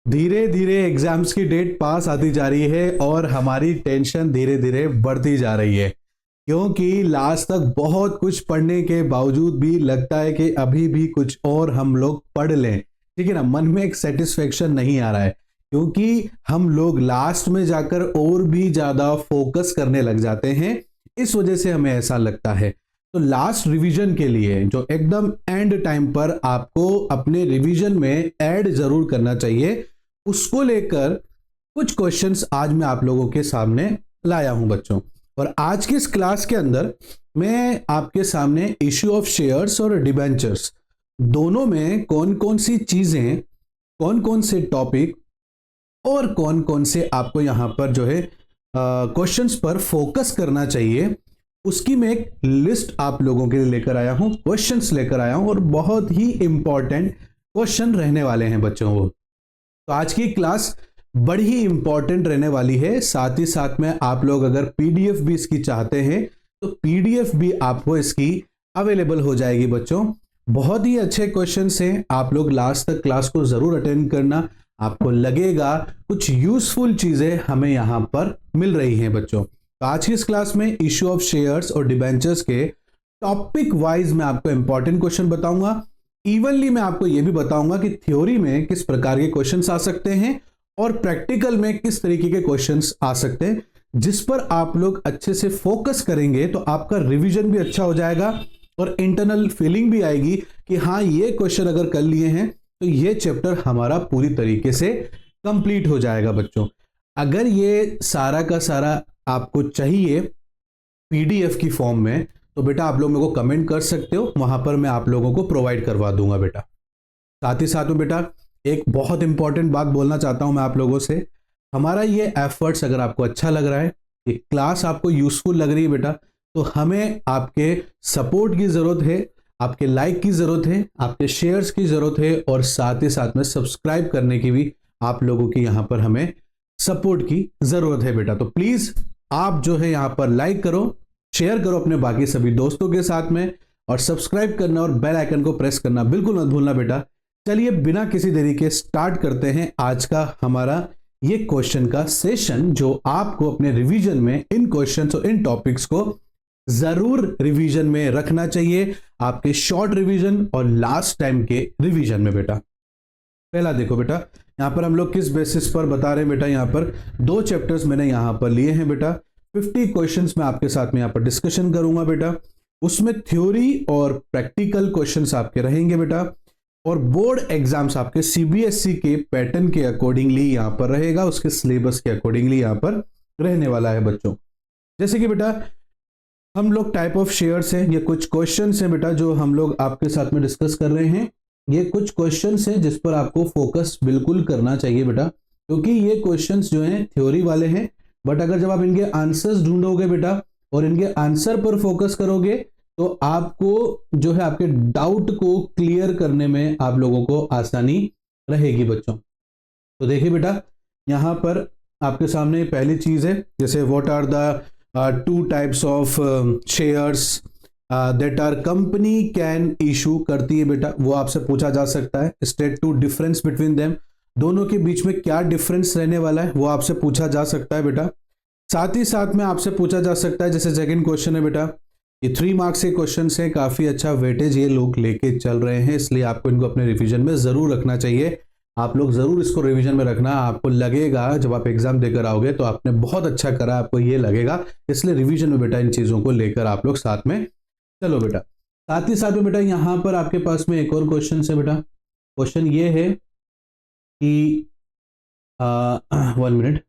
धीरे धीरे एग्जाम्स की डेट पास आती जा रही है और हमारी टेंशन धीरे धीरे बढ़ती जा रही है, क्योंकि लास्ट तक बहुत कुछ पढ़ने के बावजूद भी लगता है कि अभी भी कुछ और हम लोग पढ़ लें। ठीक है ना, मन में एक सेटिस्फेक्शन नहीं आ रहा है, क्योंकि हम लोग लास्ट में जाकर और भी ज्यादा फोकस करने लग जाते हैं। इस वजह से हमें ऐसा लगता है। तो लास्ट रिवीजन के लिए जो एकदम एंड टाइम पर आपको अपने रिवीजन में ऐड जरूर करना चाहिए, उसको लेकर कुछ क्वेश्चंस आज मैं आप लोगों के सामने लाया हूं बच्चों। और आज की इस क्लास के अंदर मैं आपके सामने इश्यू ऑफ शेयर्स और डिबेंचर्स दोनों में कौन कौन सी चीजें, कौन कौन से टॉपिक और कौन कौन से आपको यहां पर जो है क्वेश्चंस पर फोकस करना चाहिए, उसकी मैं एक लिस्ट आप लोगों के लिए लेकर आया हूं, क्वेश्चंस लेकर आया हूं और बहुत ही इंपॉर्टेंट क्वेश्चन रहने वाले हैं बच्चों। वो तो आज की क्लास बड़ी ही इंपॉर्टेंट रहने वाली है। साथ ही साथ में आप लोग अगर पीडीएफ भी इसकी चाहते हैं तो पीडीएफ भी आपको इसकी अवेलेबल हो जाएगी बच्चों। बहुत ही अच्छे क्वेश्चंस हैं, आप लोग लास्ट तक क्लास को जरूर अटेंड करना, आपको लगेगा कुछ यूजफुल चीजें हमें यहां पर मिल रही हैं बच्चों। तो आज की इस क्लास में इश्यू ऑफ शेयर्स और डिबेंचर्स के टॉपिक वाइज मैं आपको इंपॉर्टेंट क्वेश्चन बताऊंगा। इवनली मैं आपको यह भी बताऊंगा कि थ्योरी में किस प्रकार के क्वेश्चंस आ सकते हैं और प्रैक्टिकल में किस तरीके के क्वेश्चंस आ सकते हैं, जिस पर आप लोग अच्छे से फोकस करेंगे तो आपका रिवीजन भी अच्छा हो जाएगा और इंटरनल फीलिंग भी आएगी कि हाँ, ये क्वेश्चन अगर कर लिए हैं तो ये चैप्टर हमारा पूरी तरीके से कंप्लीट हो जाएगा बच्चों। अगर ये सारा का सारा आपको चाहिए पीडीएफ की फॉर्म में तो बेटा आप लोग मेरे को कमेंट कर सकते हो, वहां पर मैं आप लोगों को प्रोवाइड करवा दूंगा बेटा। साथ ही साथ में बेटा एक बहुत इंपॉर्टेंट बात बोलना चाहता हूं मैं आप लोगों से। हमारा ये एफर्ट्स अगर आपको अच्छा लग रहा है, ये क्लास आपको यूजफुल लग रही है बेटा, तो हमें आपके सपोर्ट की जरूरत है, आपके लाइक की जरूरत है, आपके शेयर्स की जरूरत है और साथ ही साथ में सब्सक्राइब करने की भी आप लोगों की यहां पर हमें सपोर्ट की जरूरत है बेटा। तो प्लीज आप जो है यहां पर लाइक करो, शेयर करो अपने बाकी सभी दोस्तों के साथ में और सब्सक्राइब करना और बेल आइकन को प्रेस करना बिल्कुल मत भूलना बेटा। चलिए बिना किसी देरी के स्टार्ट करते हैं आज का हमारा ये क्वेश्चन का सेशन, जो आपको अपने रिवीजन में इन क्वेश्चंस और इन टॉपिक्स को जरूर रिवीजन में रखना चाहिए, आपके शॉर्ट रिवीजन और लास्ट टाइम के रिवीजन में बेटा। पहला देखो बेटा, यहां पर हम लोग किस बेसिस पर बता रहे हैं बेटा। यहां पर दो चैप्टर्स मैंने यहां पर लिए हैं बेटा। 50 क्वेश्चंस मैं आपके साथ में यहां पर डिस्कशन करूंगा बेटा। उसमें थ्योरी और प्रैक्टिकल क्वेश्चंस आपके रहेंगे बेटा और बोर्ड एग्जाम्स आपके सीबीएसई के पैटर्न के अकॉर्डिंगली यहां पर रहेगा, उसके सिलेबस के अकॉर्डिंगली यहां पर रहने वाला है बच्चों। जैसे कि बेटा हम लोग टाइप ऑफ शेयर्स हैं, ये कुछ क्वेश्चंस हैं बेटा जो हम लोग आपके साथ में डिस्कस कर रहे हैं। ये कुछ क्वेश्चंस हैं जिस पर आपको फोकस बिल्कुल करना चाहिए बेटा, क्योंकि ये क्वेश्चंस जो हैं थ्योरी वाले हैं, बट अगर जब आप इनके आंसर्स ढूंढोगे बेटा और इनके आंसर पर फोकस करोगे तो आपको जो है आपके डाउट को क्लियर करने में आप लोगों को आसानी रहेगी बच्चों। तो देखिए बेटा यहां पर आपके सामने पहली चीज है, जैसे what are the two types of shares that are company can issue करती है बेटा, वो आपसे पूछा जा सकता है। State two difference between them, दोनों के बीच में क्या डिफरेंस रहने वाला है वो आपसे पूछा जा सकता है बेटा। साथ ही साथ में आपसे पूछा जा सकता है, जैसे सेकंड क्वेश्चन है बेटा, ये 3 मार्क्स के क्वेश्चन हैं, काफी अच्छा वेटेज ये लोग लेके चल रहे हैं, इसलिए आपको इनको अपने रिवीजन में जरूर रखना चाहिए। आप लोग जरूर इसको रिवीजन में रखना, आपको लगेगा जब आप एग्जाम देकर आओगे तो आपने बहुत अच्छा करा, आपको ये लगेगा, इसलिए रिवीजन में बेटा इन चीजों को लेकर आप लोग साथ में चलो बेटा। साथ ही साथ में बेटा यहां पर आपके पास में एक और क्वेश्चन है बेटा। क्वेश्चन ये है कि 1 minute,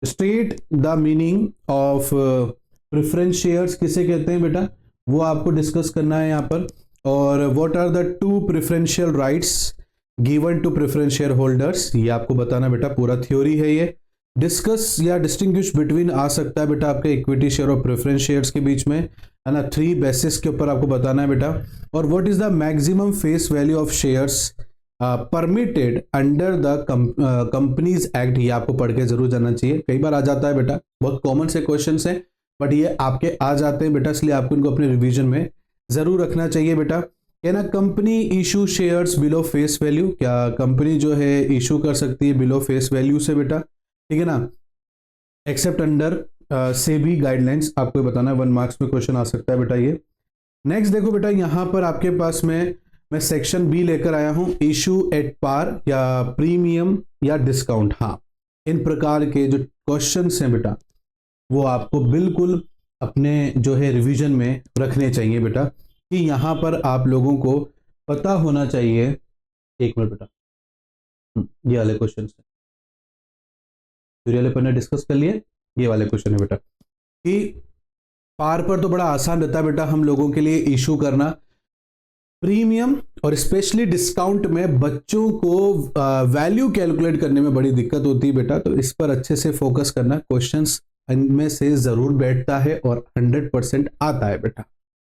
state the meaning of preference shares किसे कहते हैं बेटा, वो आपको डिस्कस करना है यहाँ पर। और what are the 2 preferential rights given to preference share holders, ये आपको बताना बेटा, पूरा थ्योरी है ये। डिस्कस या डिस्टिंग्विश बिटवीन आ सकता है बेटा आपके इक्विटी शेयर और प्रेफरेंस शेयर्स के बीच में, है ना। 3 बेसिस के ऊपर आपको बताना है बेटा। और what is the maximum face value of shares permitted under the companies act, ये आपको पढ़ के जरूर जाना चाहिए, कई बार आ जाता है बेटा, बहुत कॉमन से क्वेश्चंस हैं बट ये आपके आ जाते हैं बेटा, इसलिए आपको इनको अपने रिवीजन में जरूर रखना चाहिए बेटा। Can a company issue shares below face value, क्या कंपनी जो है इशू कर सकती है बिलो फेस वैल्यू से बेटा, ठीक है ना, एक्सेप्ट अंडर सेबी गाइडलाइंस, आपको बताना है, 1 मार्क्स में क्वेश्चन आ सकता है बेटा ये। नेक्स्ट देखो बेटा, यहां पर आपके पास में मैं सेक्शन बी लेकर आया हूं, इशू एट पार या प्रीमियम या डिस्काउंट। हाँ, इन प्रकार के जो क्वेश्चंस हैं बेटा वो आपको बिल्कुल अपने जो है रिवीजन में रखने चाहिए बेटा, कि यहां पर आप लोगों को पता होना चाहिए। एक मिनट बेटा, ये वाले क्वेश्चन है, वाले पर डिस्कस कर लिए, ये वाले क्वेश्चन है बेटा, कि पार पर तो बड़ा आसान रहता है बेटा हम लोगों के लिए इशू करना, प्रीमियम और स्पेशली डिस्काउंट में बच्चों को वैल्यू कैलकुलेट करने में बड़ी दिक्कत होती है बेटा, तो इस पर अच्छे से फोकस करना, क्वेश्चंस इनमें से जरूर बैठता है और 100% आता है बेटा,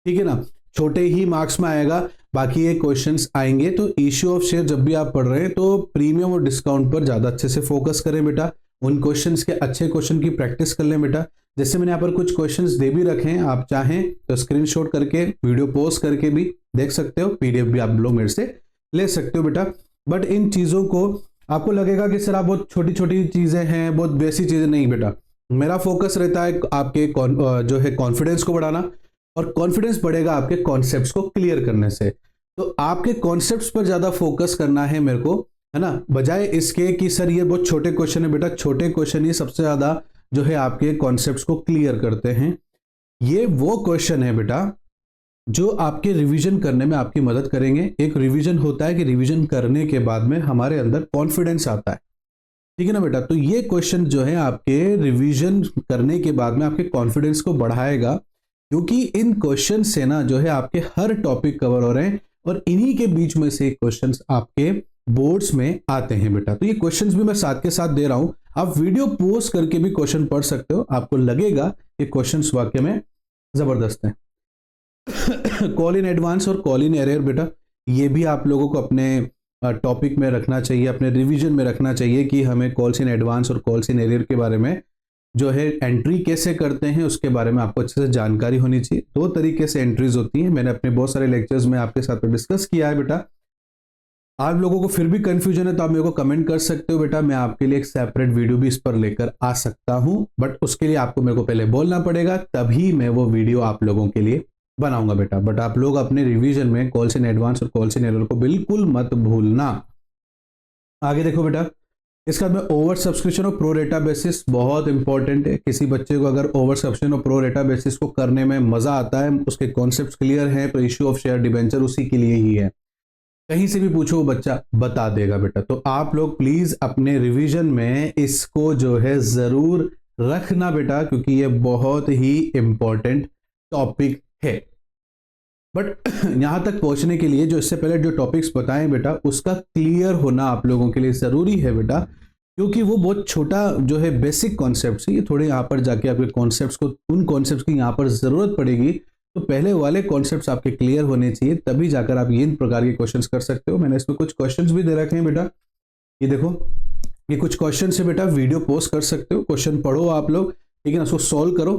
ठीक है ना, छोटे ही मार्क्स में आएगा, बाकी ये क्वेश्चंस आएंगे। तो इश्यू ऑफ शेयर जब भी आप पढ़ रहे हैं तो प्रीमियम और डिस्काउंट पर ज्यादा अच्छे से फोकस करें बेटा, उन क्वेश्चंस के अच्छे क्वेश्चन की प्रैक्टिस कर लें बेटा। जैसे मैंने यहाँ पर कुछ क्वेश्चंस दे भी रखे हैं, आप चाहें तो स्क्रीनशॉट करके वीडियो पॉज करके भी देख सकते हो, पीडीएफ भी आप लोग मेरे से ले सकते हो बेटा। बट इन चीजों को आपको लगेगा कि सर आप बहुत छोटी छोटी चीजें हैं, बहुत वैसी चीजें नहीं बेटा, मेरा फोकस रहता है आपके जो है कॉन्फिडेंस को बढ़ाना, और कॉन्फिडेंस बढ़ेगा आपके कॉन्सेप्ट्स को क्लियर करने से। तो आपके कॉन्सेप्ट्स पर ज्यादा फोकस करना है मेरे को, है ना, बजाय इसके कि सर ये बहुत छोटे क्वेश्चन है बेटा, छोटे क्वेश्चन ही सबसे ज्यादा जो है आपके कॉन्सेप्ट्स को क्लियर करते हैं। ये वो क्वेश्चन है बेटा जो आपके रिवीजन करने में आपकी मदद करेंगे। एक रिवीजन होता है कि रिवीजन करने के बाद में हमारे अंदर कॉन्फिडेंस आता है, ठीक है ना बेटा, तो ये क्वेश्चन जो है आपके रिवीजन करने के बाद में आपके कॉन्फिडेंस को बढ़ाएगा, क्योंकि इन क्वेश्चन से ना जो है आपके हर टॉपिक कवर हो रहे हैं और इन्हीं के बीच में से क्वेश्चंस आपके बोर्ड्स में आते हैं बेटा। तो ये क्वेश्चंस भी मैं साथ के साथ दे रहा हूं, आप वीडियो पॉज करके भी क्वेश्चन पढ़ सकते हो, आपको लगेगा कि क्वेश्चंस वाकई में जबरदस्त हैं। कॉल इन एडवांस और कॉल इन एरर बेटा, ये भी आप लोगों को अपने टॉपिक में रखना चाहिए, अपने रिवीजन में रखना चाहिए कि हमें कॉल्स इन एडवांस और कॉल्स इन एरर के बारे में जो है एंट्री कैसे करते हैं उसके बारे में आपको अच्छे से जानकारी होनी चाहिए। 2 तरीके से एंट्रीज होती हैं, मैंने अपने बहुत सारे लेक्चर्स में आपके साथ में डिस्कस किया है बेटा। आप लोगों को फिर भी कंफ्यूजन है तो आप मेरे को कमेंट कर सकते हो बेटा, मैं आपके लिए एक सेपरेट वीडियो भी इस पर लेकर आ सकता हूं, बट उसके लिए आपको मेरे को पहले बोलना पड़ेगा, तभी मैं वो वीडियो आप लोगों के लिए बनाऊंगा बेटा। बट आप लोग अपने रिवीजन में कॉल्स इन एडवांस और कॉल्स इन एरर को बिल्कुल मत भूलना। आगे देखो बेटा, इसका में ओवर सब्सक्रिप्शन और प्रो रेटा बेसिस बहुत इंपॉर्टेंट है। किसी बच्चे को अगर ओवर सब्सक्रिप्शन और प्रो रेटा बेसिस को करने में मजा आता है, उसके कॉन्सेप्ट्स क्लियर हैं, तो इश्यू ऑफ शेयर डिबेंचर उसी के लिए ही है, कहीं से भी पूछो वो बच्चा बता देगा बेटा। तो आप लोग प्लीज अपने रिवीजन में इसको जो है जरूर रखना बेटा, क्योंकि ये बहुत ही इंपॉर्टेंट टॉपिक है। बट यहां तक पहुंचने के लिए जो इससे पहले जो टॉपिक्स बताएं बेटा, उसका क्लियर होना आप लोगों के लिए जरूरी है बेटा, क्योंकि वो बहुत छोटा जो है बेसिक कॉन्सेप्ट्स है, ये थोड़े यहाँ पर जाके आपके कॉन्सेप्ट्स को, उन कॉन्सेप्ट्स की यहाँ पर जरूरत पड़ेगी, तो पहले वाले कॉन्सेप्ट्स आपके क्लियर होने चाहिए, तभी जाकर आप इन प्रकार के क्वेश्चंस कर सकते हो। मैंने इसमें कुछ क्वेश्चंस भी दे रखे हैं बेटा, ये देखो, ये कुछ क्वेश्चन है बेटा, वीडियो पोस्ट कर सकते हो, क्वेश्चन पढ़ो आप लोग, ठीक है ना, उसको सॉल्व करो,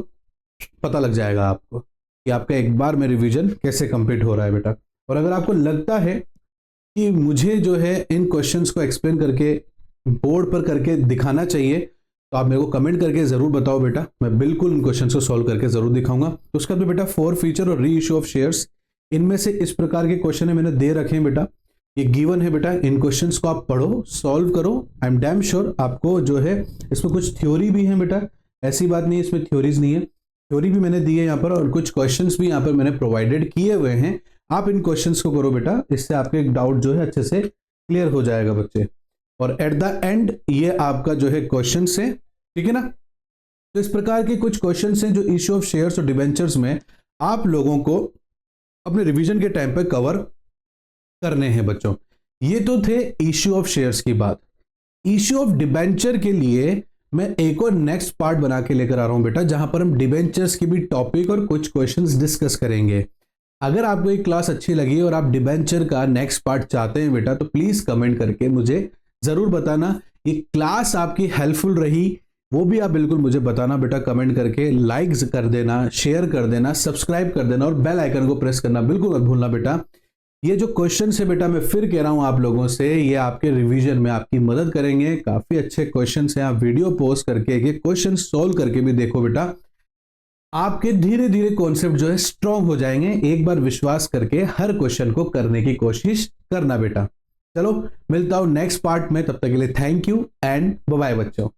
पता लग जाएगा आपको कि आपका एक बार में रिवीजन कैसे कंप्लीट हो रहा है बेटा। और अगर आपको लगता है कि मुझे जो है इन क्वेश्चंस को एक्सप्लेन करके बोर्ड पर करके दिखाना चाहिए, तो आप मेरे को कमेंट करके जरूर बताओ बेटा, मैं बिल्कुल इन क्वेश्चंस को सॉल्व करके जरूर दिखाऊंगा। तो उसका तो बेटा 4 फीचर और री इश्यू ऑफ शेयर्स, इनमें से इस प्रकार के क्वेश्चन है मैंने दे रखे हैं बेटा, ये गिवन है बेटा, इन क्वेश्चंस को आप पढ़ो, सॉल्व करो, आई एम डैम श्योर आपको जो है इसमें कुछ थ्योरी भी है बेटा, ऐसी बात नहीं है इसमें थ्योरीज नहीं है, थ्योरी भी मैंने दी है यहाँ पर, और कुछ क्वेश्चंस भी यहाँ पर मैंने प्रोवाइडेड किए हुए हैं। आप इन क्वेश्चंस को करो बेटा, इससे आपके डाउट जो है अच्छे से क्लियर हो जाएगा बच्चे, और एट द एंड ये आपका जो है क्वेश्चंस है, ठीक है ना। तो इस प्रकार के कुछ क्वेश्चंस हैं जो इश्यू ऑफ शेयर्स और डिबेंचर्स में आप लोगों को अपने रिवीजन के टाइम पे कवर करने हैं बच्चों। ये तो थे इश्यू ऑफ शेयर्स की बात। इश्यू ऑफ डिबेंचर के लिए मैं एक और नेक्स्ट पार्ट बना के लेकर आ रहा हूं बेटा, जहां पर हम डिबेंचर्स की भी टॉपिक और कुछ क्वेश्चंस डिस्कस करेंगे। अगर आपको ये क्लास अच्छी लगी और आप डिबेंचर का नेक्स्ट पार्ट चाहते हैं बेटा, तो प्लीज कमेंट करके मुझे जरूर बताना। ये क्लास आपकी हेल्पफुल रही वो भी आप बिल्कुल मुझे बताना बेटा, कमेंट करके लाइक्स कर देना, शेयर कर देना, सब्सक्राइब कर देना और बेल आइकन को प्रेस करना बिल्कुल मत भूलना बेटा। ये जो क्वेश्चन है बेटा, मैं फिर कह रहा हूं आप लोगों से, ये आपके रिवीजन में आपकी मदद करेंगे। काफी अच्छे क्वेश्चन हैं, आप वीडियो पोस्ट करके एक क्वेश्चन सोल्व करके भी देखो बेटा, आपके धीरे धीरे कॉन्सेप्ट जो है स्ट्रांग हो जाएंगे। एक बार विश्वास करके हर क्वेश्चन को करने की कोशिश करना बेटा। चलो मिलता हूं नेक्स्ट पार्ट में, तब तक के लिए thank you and bye bye बच्चों।